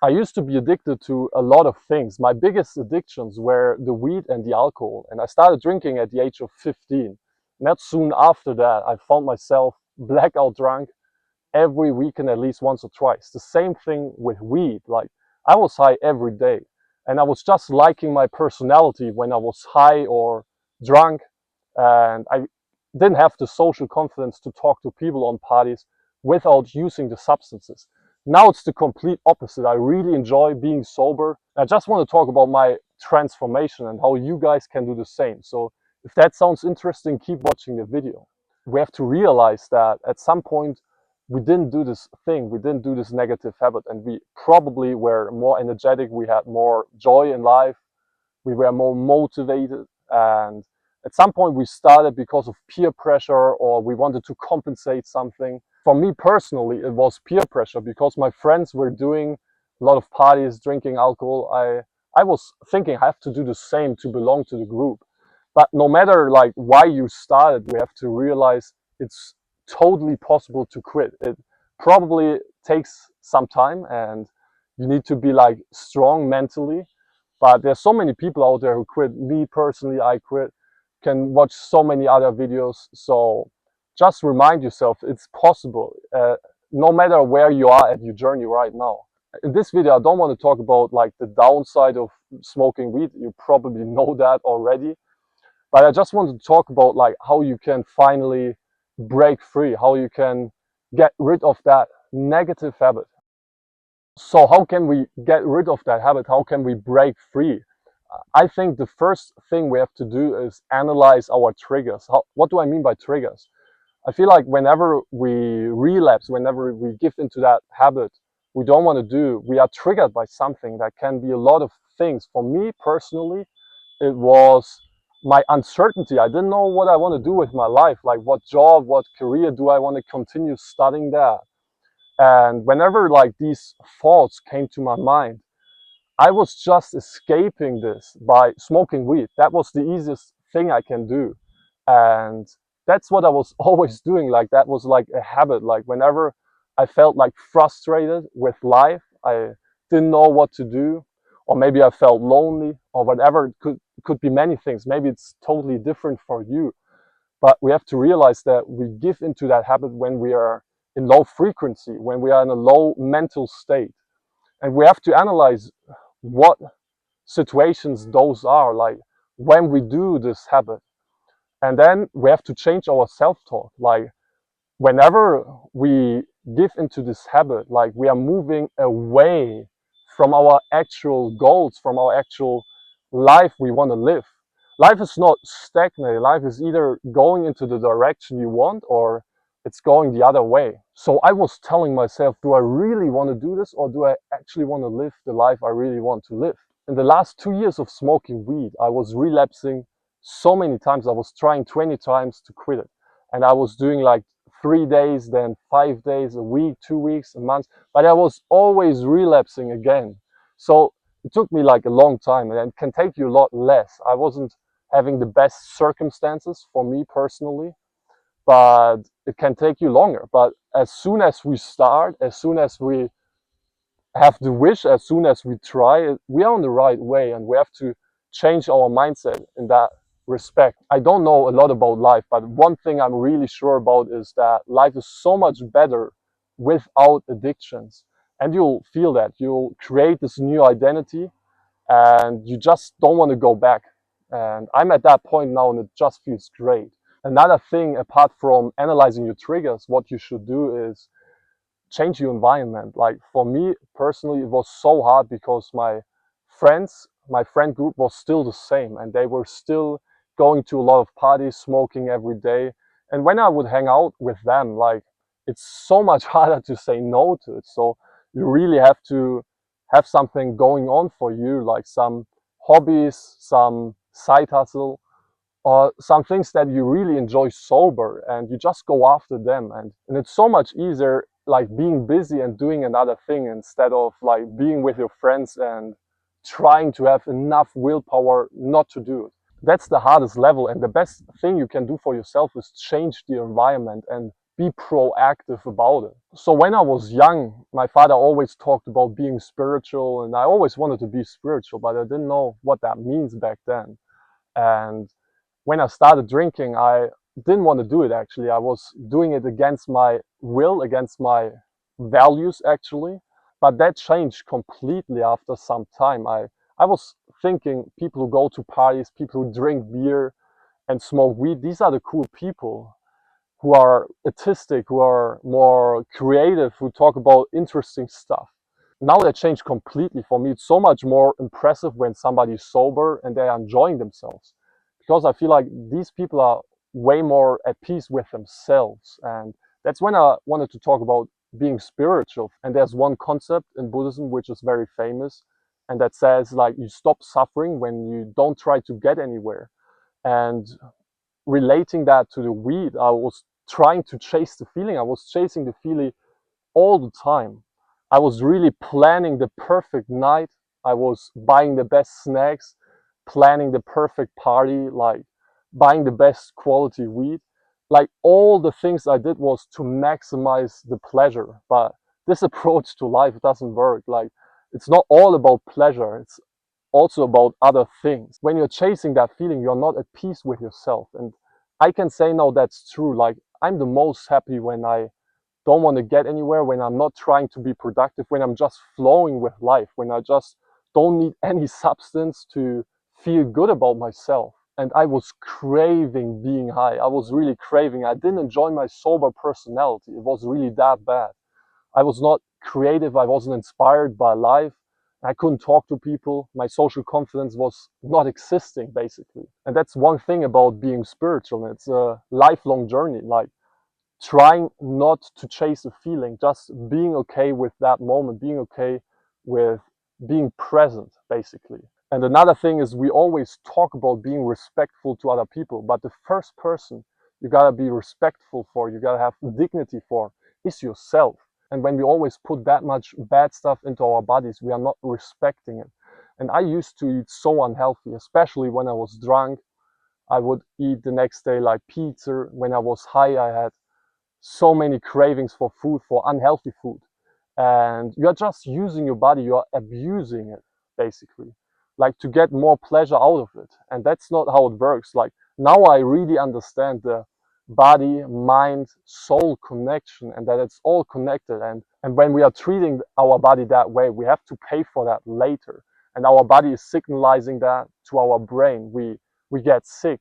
I used to be addicted to a lot of things. My biggest addictions were the weed and the alcohol. And I started drinking at the age of 15. Not soon after that, I found myself blackout drunk every weekend at least once or twice. The same thing with weed. Like, I was high every day. And I was just liking my personality when I was high or drunk. And I didn't have the social confidence to talk to people on parties without using the substances. Now it's the complete opposite. I really enjoy being sober. I just want to talk about my transformation and how you guys can do the same. So if that sounds interesting, keep watching the video. We have to realize that at some point we didn't do this thing, we didn't do this negative habit, and we probably were more energetic, we had more joy in life, we were more motivated, and at some point we started because of peer pressure or we wanted to compensate something. For me personally, it was peer pressure because my friends were doing a lot of parties, drinking alcohol. I was thinking I have to do the same to belong to the group. But no matter like why you started, we have to realize it's totally possible to quit. It probably takes some time and you need to be like strong mentally. But there's so many people out there who quit. Me personally, I quit. Can watch so many other videos. So just remind yourself it's possible, no matter where you are at your journey right now. In this video, I don't want to talk about like the downside of smoking weed. You probably know that already. But I just want to talk about like how you can finally break free, how you can get rid of that negative habit. So how can we get rid of that habit? How can we break free? I think the first thing we have to do is analyze our triggers. What do I mean by triggers? I feel like whenever we relapse, whenever we give into that habit we don't want to do, we are triggered by something that can be a lot of things. For me personally, it was my uncertainty. I didn't know what I want to do with my life, like what job, what career do I want to continue studying that. And whenever like these thoughts came to my mind, I was just escaping this by smoking weed. That was the easiest thing I can do. And that's what I was always doing. Like that was like a habit. Like whenever I felt like frustrated with life, I didn't know what to do, or maybe I felt lonely or whatever. It could be many things. Maybe it's totally different for you. But we have to realize that we give into that habit when we are in low frequency, when we are in a low mental state. And we have to analyze what situations those are, like when we do this habit. And then we have to change our self-talk. Like whenever we give into this habit, like we are moving away from our actual goals, from our actual life we want to live. Life is not stagnated. Life is either going into the direction you want or it's going the other way. So I was telling myself, do I really want to do this, or do I actually want to live the life I really want to live? In the last 2 years of smoking weed, I was relapsing so many times. I was trying 20 times to quit it. And I was doing like 3 days, then 5 days, a week, 2 weeks, a month. But I was always relapsing again. So it took me like a long time, and it can take you a lot less. I wasn't having the best circumstances for me personally, but it can take you longer. But as soon as we start, as soon as we have the wish, as soon as we try, we are on the right way, and we have to change our mindset in that respect. I don't know a lot about life, but one thing I'm really sure about is that life is so much better without addictions. And you'll feel that. You'll create this new identity and you just don't want to go back. And I'm at that point now and it just feels great. Another thing, apart from analyzing your triggers, what you should do is change your environment. Like for me personally, it was so hard because my friend group was still the same and they were still going to a lot of parties, smoking every day. And when I would hang out with them, like it's so much harder to say no to it. So you really have to have something going on for you, like some hobbies, some side hustle, or some things that you really enjoy sober, and you just go after them. And it's so much easier like being busy and doing another thing instead of like being with your friends and trying to have enough willpower not to do it. That's the hardest level, and the best thing you can do for yourself is change the environment and be proactive about it. So when I was young, my father always talked about being spiritual, and I always wanted to be spiritual, but I didn't know what that means back then. And when I started drinking, I didn't want to do it actually. I was doing it against my will, against my values actually. But that changed completely after some time. I was thinking people who go to parties, people who drink beer and smoke weed, these are the cool people who are artistic, who are more creative, who talk about interesting stuff. Now that changed completely for me. It's so much more impressive when somebody's sober and they are enjoying themselves, because I feel like these people are way more at peace with themselves. And that's when I wanted to talk about being spiritual. And there's one concept in Buddhism which is very famous, and that says like you stop suffering when you don't try to get anywhere. And relating that to the weed, I was trying to chase the feeling. I was chasing the feeling all the time. I was really planning the perfect night. I was buying the best snacks, planning the perfect party, like buying the best quality weed. Like all the things I did was to maximize the pleasure. But this approach to life doesn't work. Like it's not all about pleasure. It's also about other things. When you're chasing that feeling, you're not at peace with yourself. And I can say now that's true. Like I'm the most happy when I don't want to get anywhere, when I'm not trying to be productive, when I'm just flowing with life, when I just don't need any substance to feel good about myself. And I was craving being high. I was really craving. I didn't enjoy my sober personality. It was really that bad. I was not creative. I wasn't inspired by life. I couldn't talk to people. My social confidence was not existing, basically. And that's one thing about being spiritual. It's a lifelong journey. Like trying not to chase a feeling, just being okay with that moment, being okay with being present, basically. And another thing is we always talk about being respectful to other people, but the first person you gotta be respectful for, you gotta have dignity for, is yourself. And when we always put that much bad stuff into our bodies, we are not respecting it. And I used to eat so unhealthy, especially when I was drunk. I would eat the next day like pizza. When I was high, I had so many cravings for food, for unhealthy food. And you're just using your body, you're abusing it, basically, like to get more pleasure out of it. And that's not how it works. Like now I really understand the body, mind, soul connection, and that it's all connected. And when we are treating our body that way, we have to pay for that later. And our body is signalizing that to our brain. We get sick,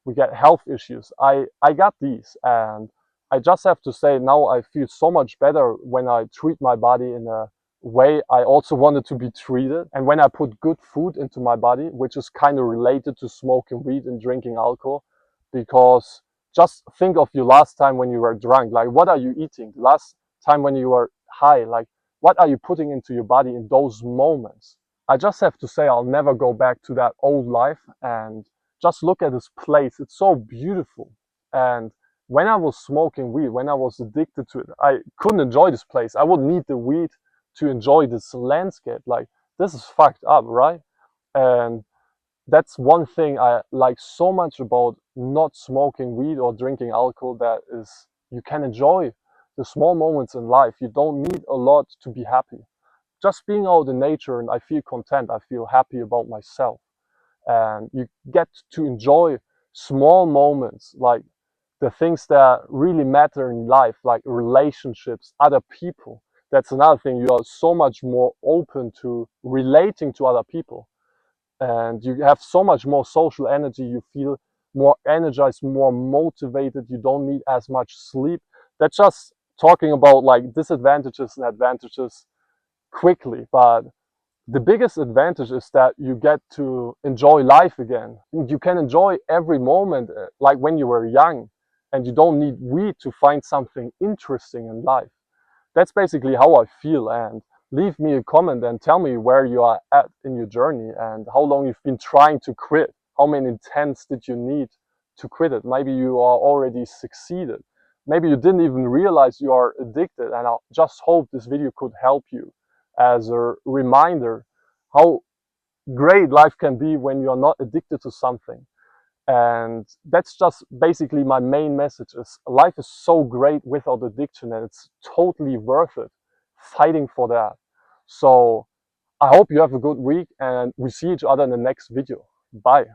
we get health issues. I got these, and I just have to say now I feel so much better when I treat my body in a way I also wanted to be treated. And when I put good food into my body, which is kind of related to smoking weed and drinking alcohol, because just think of your last time when you were drunk. Like, what are you eating? Last time when you were high, like, what are you putting into your body in those moments? I just have to say I'll never go back to that old life. And just look at this place. It's so beautiful. And when I was smoking weed, when I was addicted to it, I couldn't enjoy this place. I would need the weed to enjoy this landscape. Like, this is fucked up, right? And that's one thing I like so much about not smoking weed or drinking alcohol, that is you can enjoy the small moments in life. You don't need a lot to be happy. Just being out in nature and I feel content, I feel happy about myself. And you get to enjoy small moments, like the things that really matter in life, like relationships, other people. That's another thing. You are so much more open to relating to other people, and you have so much more social energy. You feel more energized, more motivated. You don't need as much sleep. That's just talking about like disadvantages and advantages quickly, but the biggest advantage is that you get to enjoy life again. You can enjoy every moment like when you were young, and you don't need weed to find something interesting in life. That's basically how I feel. And leave me a comment and tell me where you are at in your journey and how long you've been trying to quit. How many attempts did you need to quit it? Maybe you are already succeeded. Maybe you didn't even realize you are addicted. And I just hope this video could help you as a reminder how great life can be when you're not addicted to something. And that's just basically my main message is life is so great without addiction, and it's totally worth it fighting for that. So I hope you have a good week, and we see each other in the next video. Bye.